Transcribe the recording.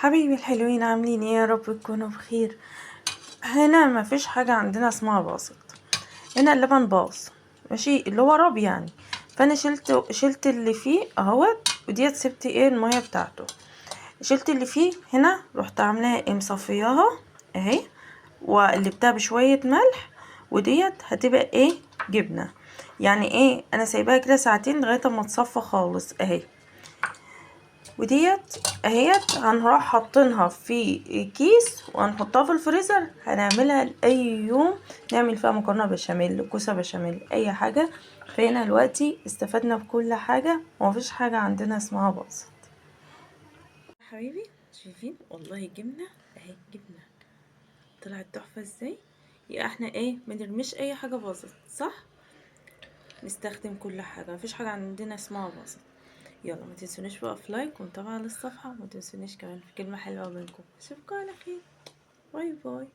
حبايبي الحلوين، عاملين ايه؟ يا رب تكونوا بخير. هنا مفيش حاجة عندنا اسمها باظت. هنا اللبن باظ، ماشي، اللي هو راب يعني. فانا شلت اللي فيه اهوت، وديت سبت المية بتاعته. شلت اللي فيه هنا، رحت عاملاها مصفياها اهي، وقلبتها بشوية ملح. وديت هتبقى جبنة. يعني انا سايباها كده ساعتين لغاية ما تصفى خالص اهي. وديت اهيت هنروح حاطينها في كيس وهنحطها في الفريزر. هنعملها لاي يوم، نعمل فيها مكرونه بشاميل، كوسه بشاميل، اي حاجه. فهنا دلوقتي استفدنا بكل حاجه، ومفيش حاجه عندنا اسمها باظت. حبيبي شايفين؟ والله جبنه اهي، جبنه طلعت تحفه ازاي. يبقى احنا منرميش اي حاجه باظت، صح؟ نستخدم كل حاجه، مفيش حاجه عندنا اسمها باظت. يلا ما تنسونيش بقى في لايك ومتابعة للصفحة، وما تنسونيش كمان في كلمة حلوة منكم. اشوفكم على خير، باي باي.